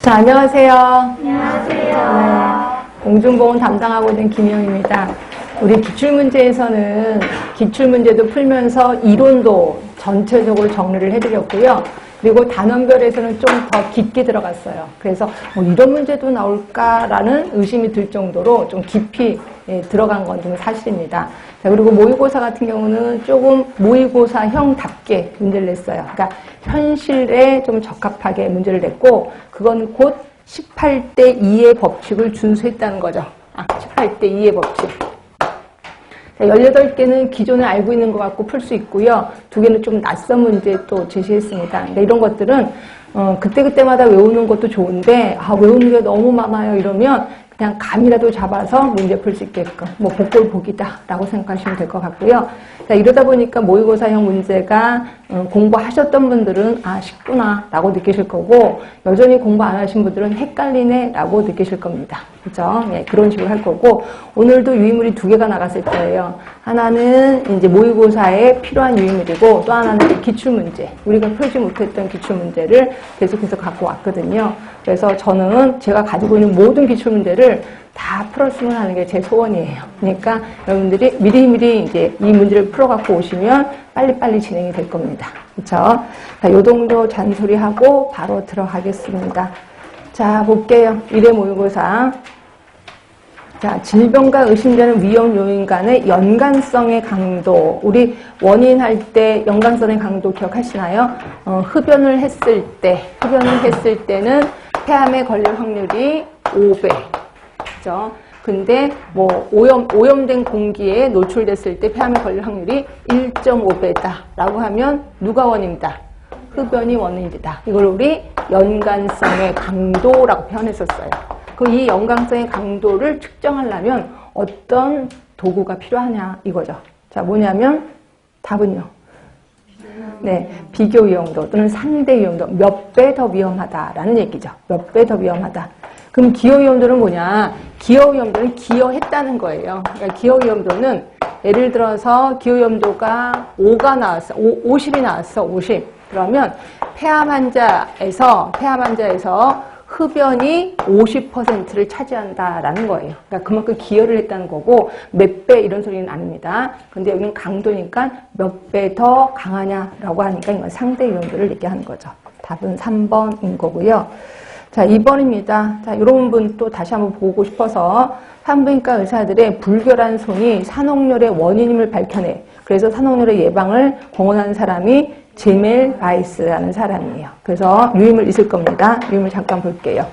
자, 안녕하세요. 안녕하세요. 공중보건 담당하고 있는 김희영입니다. 우리 기출문제에서는 기출문제도 풀면서 이론도 전체적으로 정리를 해드렸고요. 그리고 단원별에서는 좀 더 깊게 들어갔어요. 그래서 이런 문제도 나올까라는 의심이 들 정도로 좀 깊이 들어간 건 좀 사실입니다. 자, 그리고 모의고사 같은 경우는 조금 모의고사형답게 문제를 냈어요. 그러니까 현실에 좀 적합하게 문제를 냈고, 그건 곧 18대 2의 법칙을 준수했다는 거죠. 18대 2의 법칙. 자, 18개는 기존에 알고 있는 것 같고 풀 수 있고요. 2개는 좀 낯선 문제 또 제시했습니다. 그러니까 이런 것들은 그때그때마다 외우는 것도 좋은데 외우는 게 너무 많아요 이러면 그냥 감이라도 잡아서 문제 풀 수 있게끔 복골복이다 라고 생각하시면 될 것 같고요. 자, 이러다 보니까 모의고사형 문제가 공부하셨던 분들은 쉽구나 라고 느끼실 거고, 여전히 공부 안 하신 분들은 헷갈리네 라고 느끼실 겁니다. 그죠? 네, 그런 식으로 할 거고, 오늘도 유의물이 2개가 나갔을 거예요. 하나는 이제 모의고사에 필요한 유의물이고, 또 하나는 기출문제, 우리가 풀지 못했던 기출문제를 계속해서 갖고 왔거든요. 그래서 저는 제가 가지고 있는 모든 기출문제를 다 풀었으면 하는 게 제 소원이에요. 그러니까 여러분들이 미리미리 이제 이 문제를 풀어갖고 오시면 빨리빨리 진행이 될 겁니다. 그렇죠? 자, 요 정도 잔소리하고 바로 들어가겠습니다. 자, 볼게요. 1회 모의고사. 자, 질병과 의심되는 위험 요인 간의 연관성의 강도. 우리 원인 할 때 연관성의 강도 기억하시나요? 흡연을 했을 때는 폐암에 걸릴 확률이 5배. 그죠? 근데 오염된 공기에 노출됐을 때 폐암에 걸릴 확률이 1.5배다. 라고 하면 누가 원인이다? 흡연이 원인이다. 이걸 우리 연관성의 강도라고 표현했었어요. 이 연관성의 강도를 측정하려면 어떤 도구가 필요하냐 이거죠. 자, 뭐냐면 답은요. 네, 비교 위험도 또는 상대 위험도 몇 배 더 위험하다라는 얘기죠. 몇 배 더 위험하다. 그럼 기여 위험도는 뭐냐? 기여 위험도는 기여했다는 거예요. 그러니까 기여 위험도는 예를 들어서 기여 위험도가 5가 나왔어. 50이 나왔어. 50. 그러면 폐암 환자에서 흡연이 50%를 차지한다라는 거예요. 그러니까 그만큼 기여를 했다는 거고, 몇 배 이런 소리는 아닙니다. 근데 여기는 강도니까 몇 배 더 강하냐라고 하니까 이건 상대 위험도를 얘기하는 거죠. 답은 3번인 거고요. 자, 2번입니다. 자, 이런 분 또 다시 한번 보고 싶어서 산부인과 의사들의 불결한 손이 산후열의 원인임을 밝혀내. 그래서 산후열의 예방을 공언한 사람이 제멜 바이스라는 사람이에요. 그래서 유의물 있을 겁니다. 유의물 잠깐 볼게요.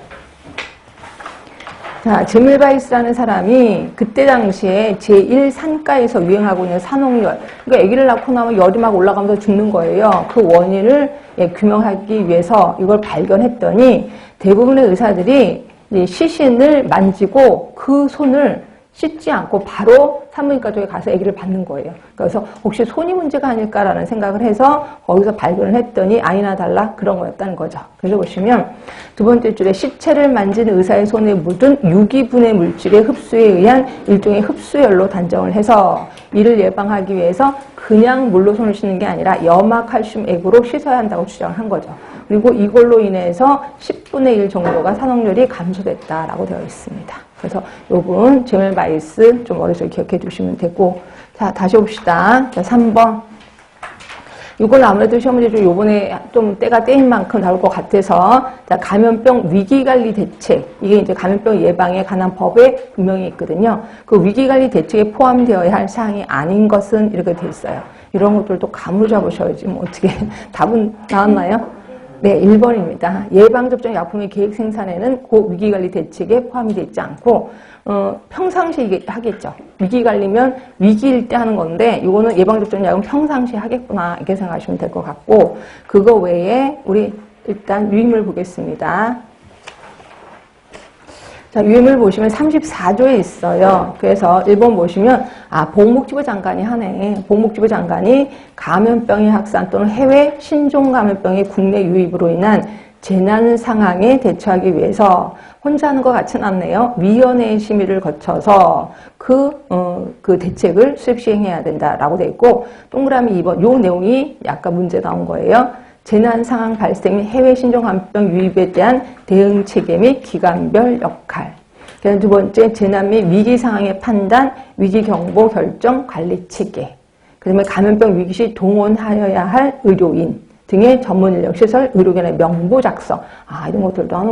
자, 제멜 바이스라는 사람이 그때 당시에 제1산가에서 유행하고 있는 산후열, 그러니까 아기를 낳고 나면 열이 막 올라가면서 죽는 거예요. 그 원인을 규명하기 위해서 이걸 발견했더니 대부분의 의사들이 시신을 만지고 그 손을 씻지 않고 바로 산부인과 쪽에 가서 아기를 받는 거예요. 그래서 혹시 손이 문제가 아닐까라는 생각을 해서 거기서 발견을 했더니 아니나 달라 그런 거였다는 거죠. 그래서 보시면 두 번째 줄에 시체를 만진 의사의 손에 묻은 유기분해 물질의 흡수에 의한 일종의 흡수열로 단정을 해서 이를 예방하기 위해서 그냥 물로 손을 씻는 게 아니라 염화칼슘 액으로 씻어야 한다고 주장을 한 거죠. 그리고 이걸로 인해서 10분의 1 정도가 산후열이 감소됐다라고 되어 있습니다. 그래서 요분 제멜 바이스 좀 머릿속에 기억해 두시면 되고, 자, 다시 봅시다. 자, 3번. 이건 아무래도 시험 문제 중 요번에 좀 때가 때인 만큼 나올 것 같아서, 자, 감염병 위기관리 대책. 이게 이제 감염병 예방에 관한 법에 분명히 있거든요. 그 위기관리 대책에 포함되어야 할 사항이 아닌 것은 이렇게 돼 있어요. 이런 것들도 감으로 잡으셔야지 어떻게 답은 나왔나요? 네, 1번입니다. 예방접종 약품의 계획 생산에는 그 위기관리 대책에 포함이 되어 있지 않고, 평상시에 하겠죠. 위기관리면 위기일 때 하는 건데, 이거는 예방접종 약은 평상시에 하겠구나, 이렇게 생각하시면 될 것 같고, 그거 외에 우리 일단 유의물 보겠습니다. 자, 유의물 보시면 34조에 있어요. 그래서 1번 보시면, 보건복지부 장관이 하네. 보건복지부 장관이 감염병의 확산 또는 해외 신종 감염병의 국내 유입으로 인한 재난 상황에 대처하기 위해서 혼자 하는 것 같진 않네요. 위원회의 심의를 거쳐서 그 대책을 수립 시행해야 된다라고 돼 있고, 동그라미 2번, 요 내용이 약간 문제 나온 거예요. 재난 상황 발생 및 해외 신종합병 유입에 대한 대응 체계 및 기관별 역할. 그다음 두 번째, 재난 및 위기 상황의 판단, 위기 경보 결정 관리 체계. 그다음에 감염병 위기 시 동원하여야 할 의료인 등의 전문 인력 시설, 의료견의 명부 작성. 이런 것들도 하는